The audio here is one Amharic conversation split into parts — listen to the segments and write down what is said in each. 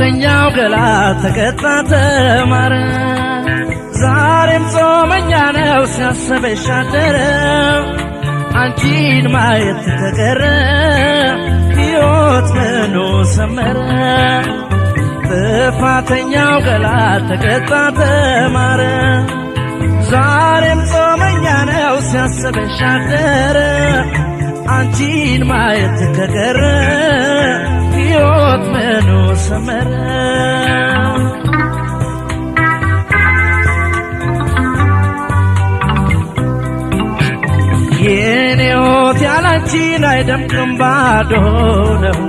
ጥፋተኛው ገላ ተቀጣ ተማረ ዛሬም ጾመኛ ነው ሲያስበሽ አደረ አንቺን ማየት ተቀረ ሕይወት ምኑ ሰመረ ጥፋተኛው ገላ ተቀጣ ተማረ ዛሬም ጾመኛ ነው ሲያስበሽ አደረ አንቺን ማየት ከቀረ ሕይወት ምኑ ሰመረ የኔ ሕይወት ያላንቺን አይደምቅም ባዶ ነው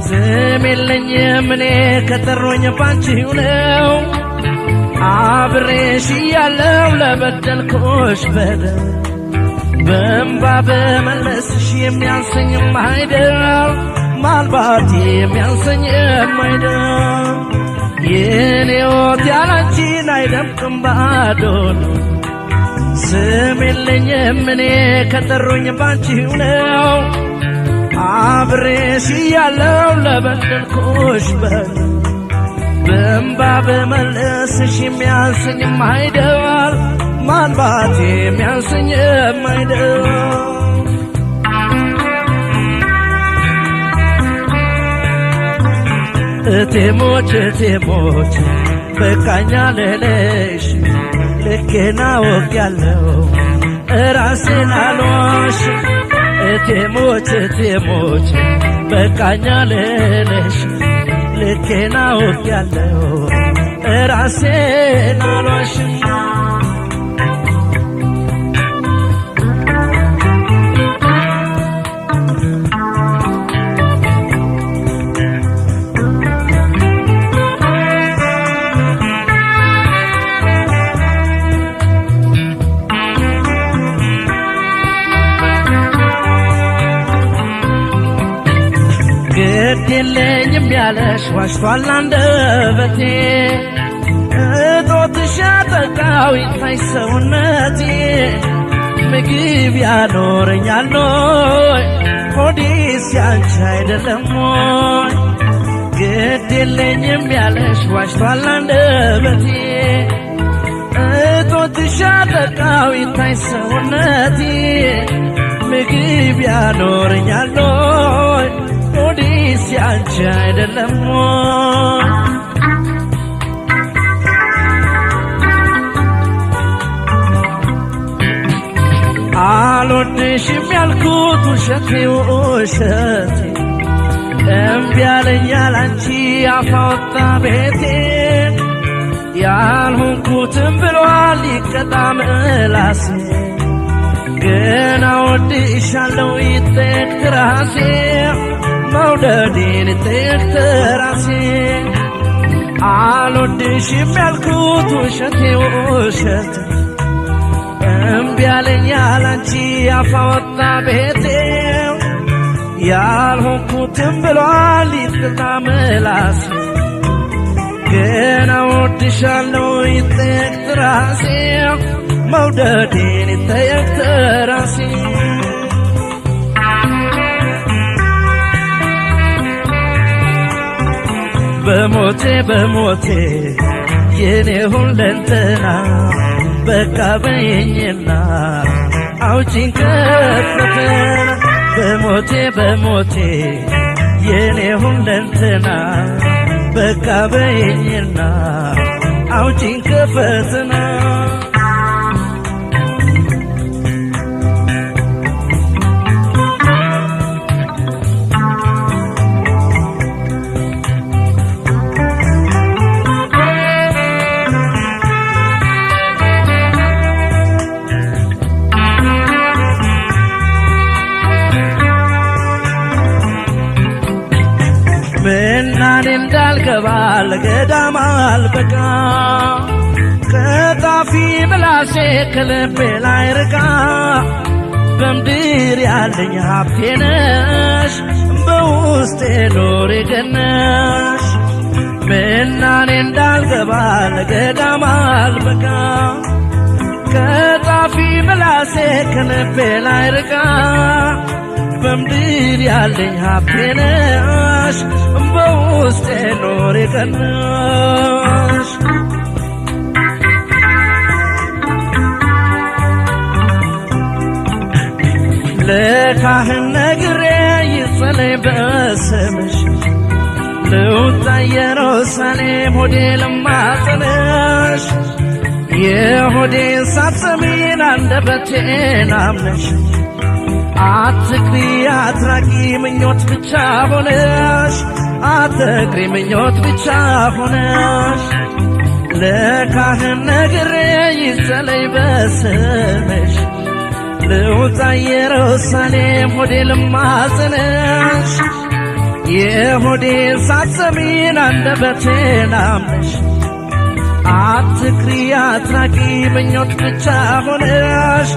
ስም የለኝም እኔ ከጠሩኝ ባንቺው ነው አብሬሽ እያለሁ ለበደልኩሽ በደል በእንባ በመለስሽ የሚያንሰኝም አይደል ማልባት የሚያንሰኝም አይደል የኔ ሕይወት ያላንቺን አይደምቅም ባዶ ነው ስም የለኝም እኔ ከጠሩኝ ባንቺው ነው አብሬሽ እያለሁ ለበደልኩሽ በደል በእንባ በመለስሽ የሚያንሰኝም አይደል ማልባት የሚያንሰኝም አይደል እቴሞች እቴሞች በቃኛ ልልሽ ልኬና ወጊያለሁ እራሴን አልዋሽ እቴሞች እቴሞች በቃኛ ልልሽ ልኬና ወጊያለሁ እራሴን አልዋሽ ግድ የለኝም ያለሽ ዋሽቷል አንደበቴ እጦትሽ ያጠቃው ይታይ ሰውነቴ ምግብ ያኖረኛል ኖይ ሆዴስ ያንቺ አይደለም ሞይ ግድ የለኝም ያለሽ ዋሽቷል አንደበቴ እጦትሽ ያጠቃው ይታይ ሰውነቴ ምግብ ያኖረኛል ኖይ ሆዴስ ያንቺ አይደለም አልወድሽም ያልኩት ውሸቴ ውሸቴ እምቢ አለኝ ያላንቺ አፍ አወጣ ቤቴን ያልሆንኩትም ብሏል ይቀጣ ምላሴ ገና ወድሻለሁ ይጠየቅ ራሴ መውደዴን ይጠየቅ ራሴ አልወድሽም ያልኩት ውሸቴ ውሸቴ እምቢ አለኝ ያላንቺ አፍ አወጣ ቤቴ ያልሆንኩትም ብሏል ይቅጣ ምላሴ ገና ወድሻለሁ ይጠየቅ ራሴ መውደዴን ይጠየቅ ራሴ በሞቴ በሞቴ የኔ ሁለንተና በቃ በየኝና አውጪኝ ከፈተና በሞቴ በሞቴ የኔ ሁለንተና በቃ በየኝና አውጪኝ ከፈተና ምናኔ እንዳልገባ ለገዳም አልበቃ ከጣፊ ምላሴ ከልቤ ላይ ርቃ በምድር ያለኝ ሀብቴ ነሽ በውስጤ ኖሬ ገነሽ ምናኔ እንዳልገባ ለገዳም አልበቃ ከጣፊ ምላሴ ከልቤ ላይ ርቃ በምድር ያለኝ ሀብቴ ነሽ በውስጤ ኖር የቀናሽ ለካህን ነግሬ ይጸለይ በስምሽ ልውጣ ኢየሩሳሌም ሆዴ ልማጸንሽ የሆዴን ሳትሰሚን አንደበቴን አምነሽ አትክሪ አትራቂ ምኞት ብቻ ሆነሽ አትክሪ ምኞት ብቻ ሆነሽ ለካህን ነግሬ ይጸለይ በስምሽ ልውጣ ኢየሩሳሌም ሆዴ ልማጸንሽ የሆዴን ሳትሰሚን አንደበቴን አምነሽ አትክሪ አትራቂ ምኞት ብቻ ሆነሽ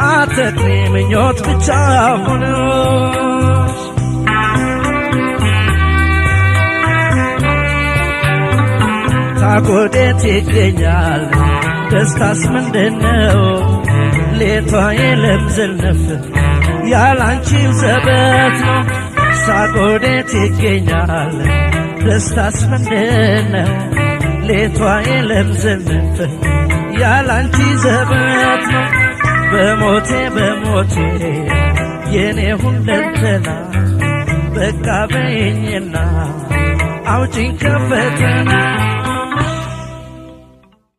አትክሪ ምኞት ብቻ ሆነሽ ታጎዴት ይገኛል ደስታስ ምንድነው ሌቷ የለም ዝልነፍ ያላንቺም ዘበት ነው ሳጎዴት ይገኛል ደስታስ ምንድነው ሌቷ የለም ዝልነፍ ያላንቺ ዘበት ነው በሞቴ በሞቴ የኔ ሁለንተና በቃ በይኝና አውጪኝ ከፈተና